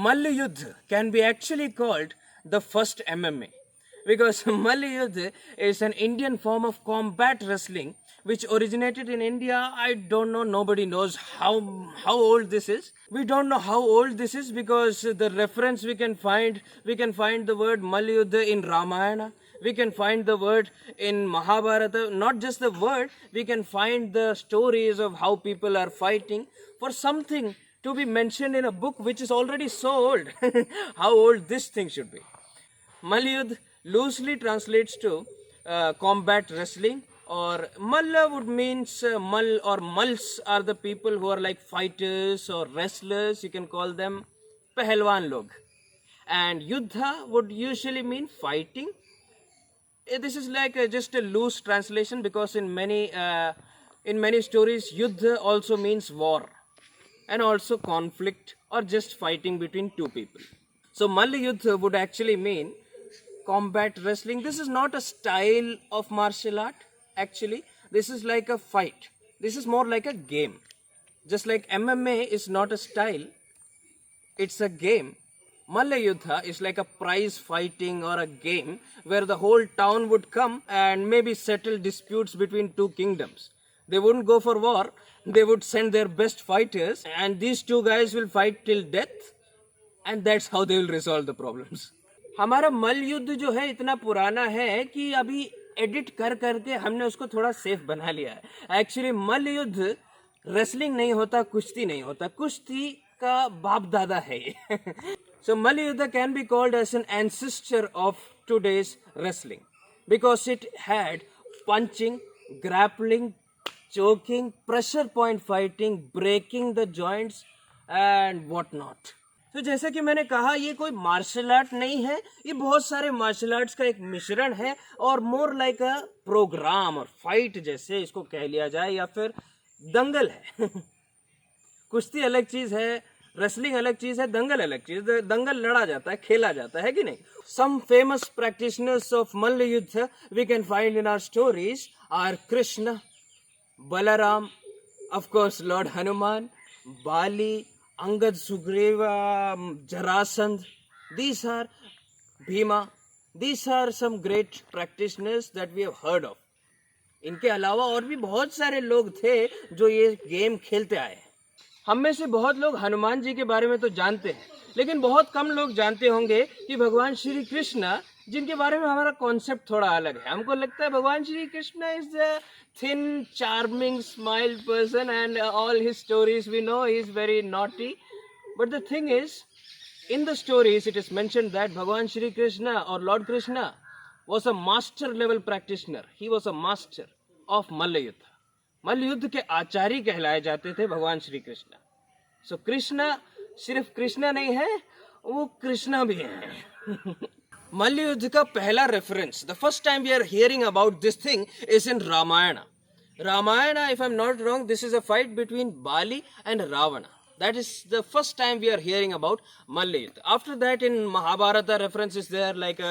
Mallayuddha can be actually called the first MMA because Mallayuddha is an Indian form of combat wrestling which originated in India. I don't know, nobody knows how old this is. We don't know how old this is because the reference we can find the word Mallayuddha in Ramayana. We can find the word in Mahabharata. Not just the word, we can find the stories of how people are fighting for something to be mentioned in a book which is already so old. How old this thing should be. Mallayuddha loosely translates to combat wrestling, or Malla would means Mal or Mulls are the people who are like fighters or wrestlers. You can call them Pahalwan log. And Yuddha would usually mean fighting. This is like just a loose translation because in many stories Yuddha also means war and also conflict or just fighting between two people. So Mallayuddha would actually mean combat wrestling. This is not a style of martial art actually. This is like a fight. This is more like a game. Just like MMA is not a style, it's a game. Mallayuddha is like a prize fighting or a game where the whole town would come and maybe settle disputes between two kingdoms. They wouldn't go for war, they would send their best fighters and these two guys will fight till death and that's how they will resolve the problems. हमारा मल्ल युद्ध जो है इतना पुराना है कि अभी edit कर करके हमने उसको थोड़ा सेफ बना लिया है. एक्चुअली मल्ल युद्ध रेसलिंग नहीं होता, कुश्ती नहीं होता, कुश्ती का बाप दादा है ये. So Mallayuddha can be called as an ancestor of today's wrestling because it had punching, grappling, choking, pressure point fighting, breaking the joints and what not. तो जैसा कि मैंने कहा ये कोई मार्शल आर्ट नहीं है, ये बहुत सारे मार्शल आर्ट्स का एक मिश्रण है और मोर लाइक अ प्रोग्राम और फाइट जैसे इसको कह लिया जाए या फिर दंगल है. कुश्ती अलग चीज है, रेसलिंग अलग चीज है, दंगल अलग चीज. दंगल लड़ा जाता है, खेला जाता है कि नहीं. Some famous practitioners of Mallayuddha we can find in our stories are Krishna, Balram, of course lord Hanuman, Bali, Angad, Sugriva, Jarasandh. These are Bhima. These are some great practitioners that we have heard of. इनके अलावा और भी बहुत सारे लोग थे जो ये गेम खेलते आए. हम में से बहुत लोग हनुमान जी के बारे में तो जानते हैं, लेकिन बहुत कम लोग जानते होंगे कि भगवान श्री कृष्ण, जिनके बारे में हमारा कॉन्सेप्ट थोड़ा अलग है. हमको लगता है भगवान Shri Krishna is the thin, charming, smiled person and all his stories we know he is very naughty. But the thing is, in the stories it is mentioned that Bhagavan Shri Krishna or Lord Krishna was a master level practitioner. He was a master of Mallayuddha. मल्लयुद्ध के आचार्य कहलाए जाते थे भगवान श्री कृष्ण. सो कृष्णा सिर्फ कृष्णा नहीं है, वो कृष्णा भी है. मल्लयुद्ध का पहला reference, the first time we are hearing about this thing is in Ramayana. Ramayana, if I'm not wrong, this is a fight between Bali and Ravana. That is the first time we are hearing about Mallayuddha. After that, in Mahabharata, references there like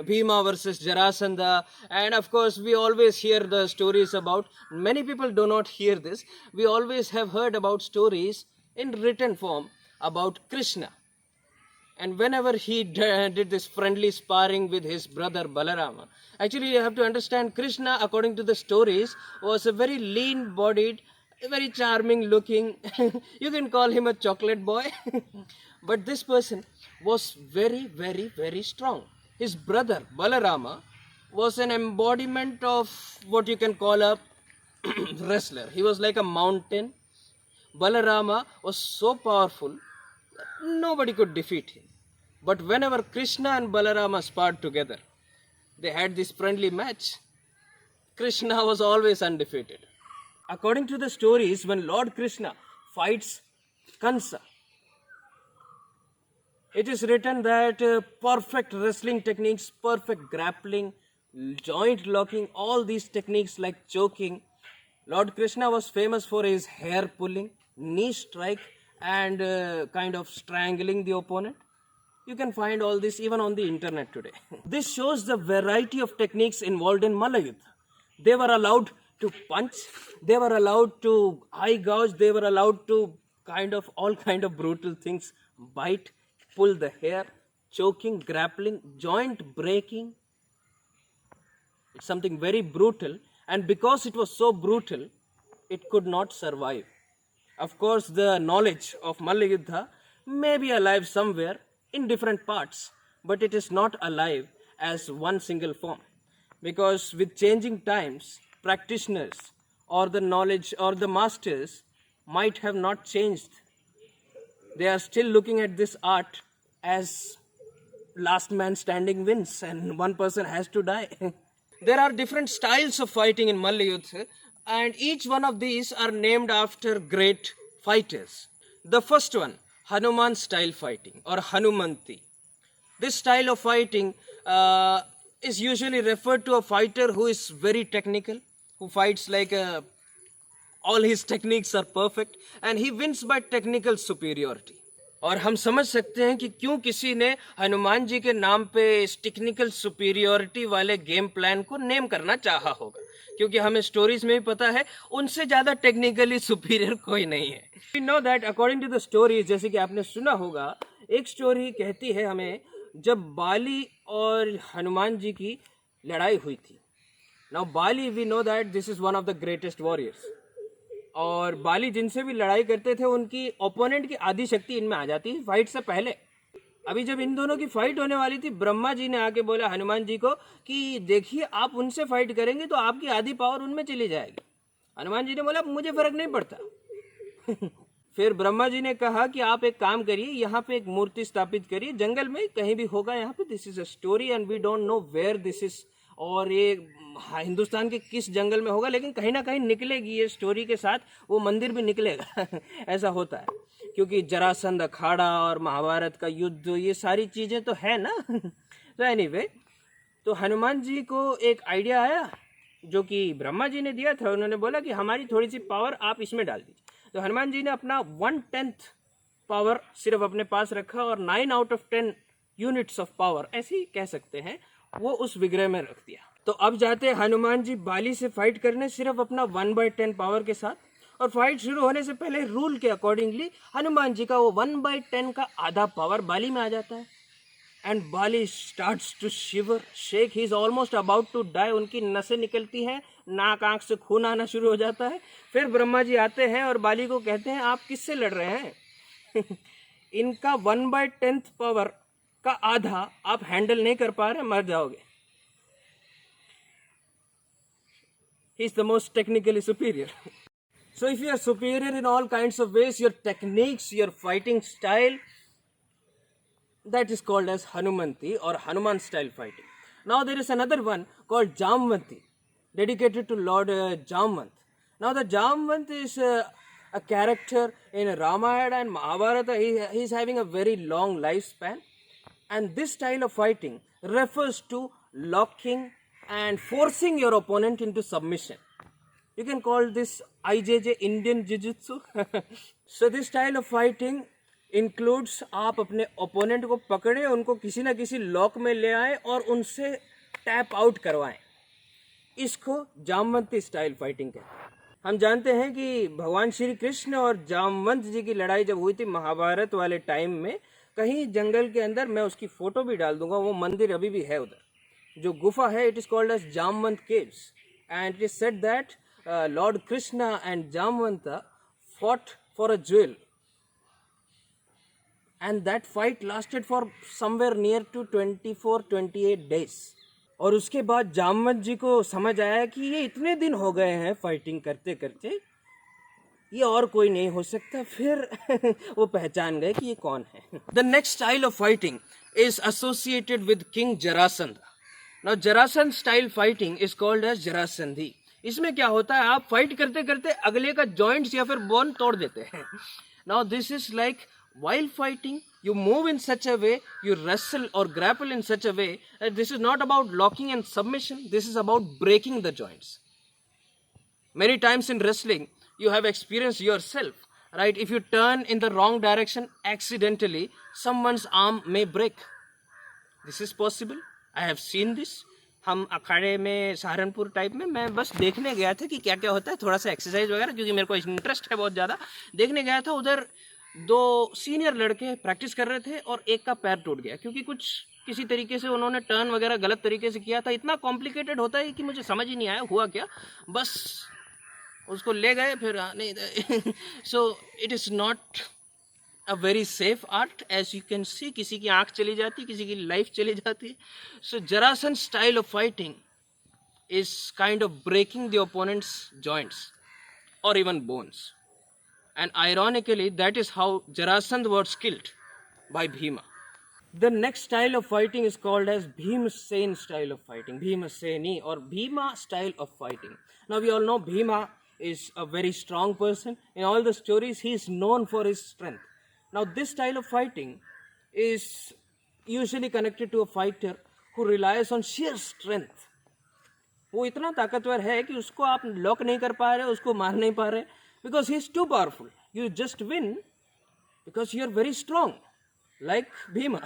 Bhima versus Jarasandha, and of course, we always hear the stories about. Many people do not hear this. We always have heard about stories in written form about Krishna. And whenever he did this friendly sparring with his brother Balarama, actually you have to understand Krishna, according to the stories, was a very lean-bodied, very charming looking, you can call him a chocolate boy, but this person was very, very, very strong. His brother Balarama was an embodiment of what you can call a wrestler. He was like a mountain. Balarama was so powerful nobody could defeat him. But whenever Krishna and Balarama sparred together, they had this friendly match. Krishna was always undefeated. According to the stories, when Lord Krishna fights Kansa, it is written that perfect wrestling techniques, perfect grappling, joint locking, all these techniques like choking. Lord Krishna was famous for his hair pulling, knee strike, and kind of strangling the opponent. You can find all this even on the internet today. This shows the variety of techniques involved in Mallayuddha. They were allowed to punch, they were allowed to eye gouge, they were allowed to all kind of brutal things, bite, pull the hair, choking, grappling, joint breaking. It's something very brutal, and because it was so brutal, it could not survive. Of course, the knowledge of Malla Yuddha may be alive somewhere in different parts, but it is not alive as one single form. Because with changing times, practitioners or the knowledge or the masters might have not changed. They are still looking at this art as last man standing wins and one person has to die. There are different styles of fighting in Malla Yuddha, and each one of these are named after great fighters. The first one, Hanuman style fighting or Hanumanti. This style of fighting is usually referred to a fighter who is very technical, who fights like all his techniques are perfect and he wins by technical superiority. और हम समझ सकते हैं कि क्यों किसी ने हनुमान जी के नाम पे इस टेक्निकल सुपीरियोरिटी वाले गेम प्लान को नेम करना चाहा होगा, क्योंकि हमें स्टोरीज में भी पता है उनसे ज़्यादा टेक्निकली सुपीरियर कोई नहीं है. We know that according to the stories, जैसे कि आपने सुना होगा, एक स्टोरी कहती है हमें जब बाली और हनुमान जी की लड़ाई हुई थी. Now Bali, we know that this is one of the greatest warriors, और बाली जिनसे भी लड़ाई करते थे उनकी ओपोनेंट की आधी शक्ति इनमें आ जाती थी फाइट से पहले. अभी जब इन दोनों की फाइट होने वाली थी, ब्रह्मा जी ने आके बोला हनुमान जी को कि देखिए आप उनसे फाइट करेंगे तो आपकी आधी पावर उनमें चली जाएगी. हनुमान जी ने बोला मुझे फर्क नहीं पड़ता. फिर ब्रह्मा जी ने कहा कि आप एक काम करिए, यहाँ पे एक मूर्ति स्थापित करिए, जंगल में कहीं भी होगा यहाँ पे. This is a story and we don't know where this is, और ये हिंदुस्तान के किस जंगल में होगा, लेकिन कहीं ना कहीं निकलेगी ये स्टोरी के साथ, वो मंदिर भी निकलेगा. ऐसा होता है क्योंकि जरासंध अखाड़ा और महाभारत का युद्ध, ये सारी चीज़ें तो है ना. तो एनीवे, तो हनुमान जी को एक आइडिया आया जो कि ब्रह्मा जी ने दिया था. उन्होंने बोला कि हमारी थोड़ी सी पावर आप इसमें डाल दीजिए. तो हनुमान जी ने अपना 1/10 पावर सिर्फ अपने पास रखा और 9 out of 10 units of power, ऐसे ही कह सकते हैं, वो उस विग्रह में रख दिया. तो अब जाते हनुमान जी बाली से फाइट करने सिर्फ अपना 1/10 पावर के साथ, और फाइट शुरू होने से पहले रूल के अकॉर्डिंगली हनुमान जी का वो 1/10 का आधा पावर बाली में आ जाता है. And Bali starts to shiver, shake, he is almost about to die. उनकी नसें निकलती हैं, नाक आंख से खून आना शुरू हो जाता है. फिर ब्रह्मा जी आते हैं और बाली को कहते हैं आप किससे लड़ रहे हैं? इनका 1/10 पावर का आधा आप हैंडल नहीं कर पा रहे, मर जाओगे. He is the most technically superior. So if you are superior in all kinds of ways, your techniques, your fighting style, that is called as Hanumanti or Hanuman style fighting. Now there is another one called Jamvanti, dedicated to Lord Jamvant. Now the Jamvant is a character in Ramayana and Mahabharata. He is having a very long lifespan, and this style of fighting refers to locking and forcing your opponent into submission. You can call this IJJ, Indian Jiu-Jitsu. So this style of fighting includes आप अपने opponent को पकड़े, उनको किसी ना किसी lock में ले आए और उनसे टैप आउट करवाएं. इसको जामवंती स्टाइल फाइटिंग कहते हैं. हम जानते हैं कि भगवान श्री कृष्ण और जामवंत जी की लड़ाई जब हुई थी महाभारत वाले टाइम में, कहीं जंगल के अंदर, मैं उसकी फोटो भी डाल दूंगा, वो मंदिर अभी भी है उधर, जो गुफा है, it is called as Jamvant caves, and it is said that lord Krishna and Jamvanta fought for a jewel, and that fight lasted for somewhere near to 24-28 days. और उसके बाद जामवंत जी को समझ आया कि ये इतने दिन हो गए हैं फाइटिंग करते करते, ये और कोई नहीं हो सकता. फिर वो पहचान गए कि ये कौन है. The next style of fighting is associated with king Jarasandh. Now Jarasandh style fighting is called as Jarasandhi. इसमें क्या होता है, आप फाइट करते करते अगले का जॉइंट्स या फिर बोन तोड़ देते हैं. Now this is like while fighting you move in such a way, you wrestle or grapple in such a way that this is not about locking and submission, this is about breaking the joints. Many times in wrestling you have experienced yourself, right? If you turn in the wrong direction accidentally, someone's arm may break. This is possible. I have seen this. हम अखाड़े में Saharanpur type में, मैं बस देखने गया था कि क्या क्या होता है, थोड़ा सा एक्सरसाइज वगैरह, क्योंकि मेरे को इंटरेस्ट है बहुत ज़्यादा. देखने गया था उधर दो सीनियर लड़के प्रैक्टिस कर रहे थे और एक का पैर टूट गया क्योंकि कुछ किसी तरीके से उन्होंने टर्न वगैरह गलत तरीके से किया था। इतना कॉम्प्लिकेटेड होता है कि मुझे समझ ही नहीं आया हुआ क्या, बस उसको ले गए फिर नहीं। So it is not a very safe art as you can see, किसी की आंख चली जाती है, किसी की लाइफ चली जाती है। So Jarasan style of fighting is kind of breaking the opponent's joints or even bones. And ironically, that is how Jarasandh was killed by Bhima. The next style of fighting is called as Bhimasen style of fighting, Bhimaseni or Bhima style of fighting. Now we all know Bhima is a very strong person. In all the stories, he is known for his strength. Now this style of fighting is usually connected to a fighter who relies on sheer strength. वो इतना ताकतवर है कि उसको आप lock नहीं कर पा रहे, उसको मार नहीं पा रहे, because he is too powerful. You just win because you are very strong like Bhima.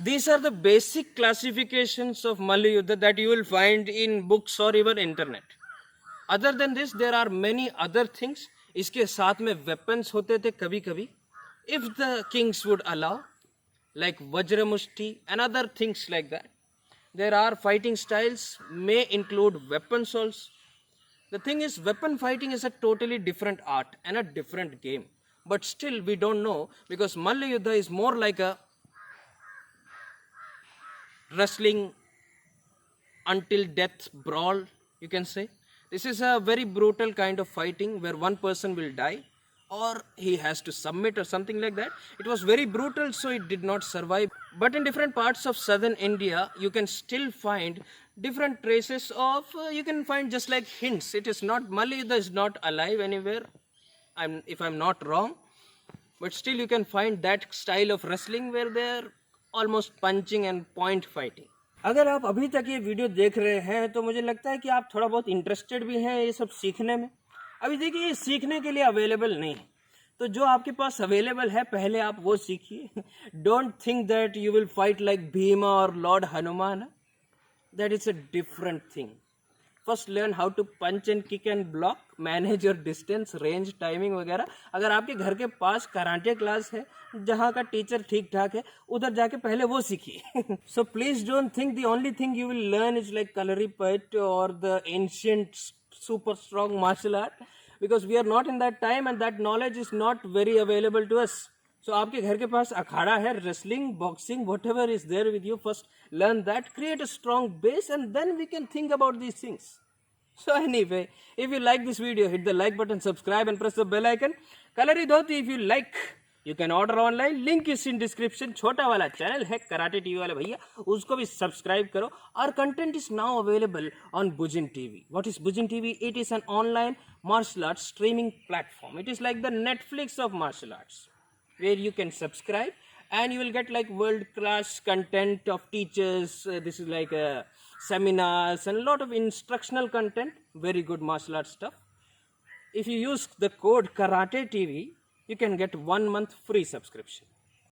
These are the basic classifications of Malla Yuddha that you will find in books or even internet. Other than this, there are many other things. इसके साथ में weapons होते थे कभी कभी, if the kings would allow, like Vajramushti and other things like that. There are fighting styles, may include weapons also. The thing is, weapon fighting is a totally different art and a different game. But still, we don't know because Malla Yuddha is more like a wrestling until death brawl, you can say. This is a very brutal kind of fighting where one person will die or he has to submit or something like that. It was very brutal, so it did not survive. But in different parts of southern India, you can still find different traces of, you can find just like hints. It is not, Malla Yuddha is not alive anywhere, if I'm not wrong. But still you can find that style of wrestling where they're almost punching and point fighting. अगर आप अभी तक ये video देख रहे हैं तो मुझे लगता है कि आप थोड़ा बहुत इंटरेस्टेड भी हैं ये सब सीखने में. अभी देखिए ये सीखने के लिए अवेलेबल नहीं है, तो जो आपके पास अवेलेबल है पहले आप वो सीखिए. Don't think that you will fight like Bhima और lord Hanuman. That is a different thing. First learn how to punch and kick and block, manage your distance, range, timing वगैरह. अगर आपके घर के पास कराटे क्लास है जहाँ का टीचर ठीक ठाक है, उधर जाके पहले वो सीखिए. So please don't think the only thing you will learn is like Kalaripayattu और the ancient super strong martial art, because we are not in that time and that knowledge is not very available to us. So आपके घर के पास अखाड़ा है, wrestling, boxing, whatever is there with you, first learn that, create a strong base and then we can think about these things. So anyway, if you like this video, hit the like button, subscribe and press the bell icon. Kalari Dhoti, if you like, you can order online, link is in description. छोटा वाला channel है karate TV वाले भैया, उसको भी subscribe करो. Our content is now available on Bujin TV. What is Bujin TV? It is an online martial arts streaming platform. It is like the Netflix of martial arts, where you can subscribe and you will get like world class content of teachers. This is like seminars and a lot of instructional content, very good martial arts stuff. If you use the code Karate TV, you can get 1 month free subscription.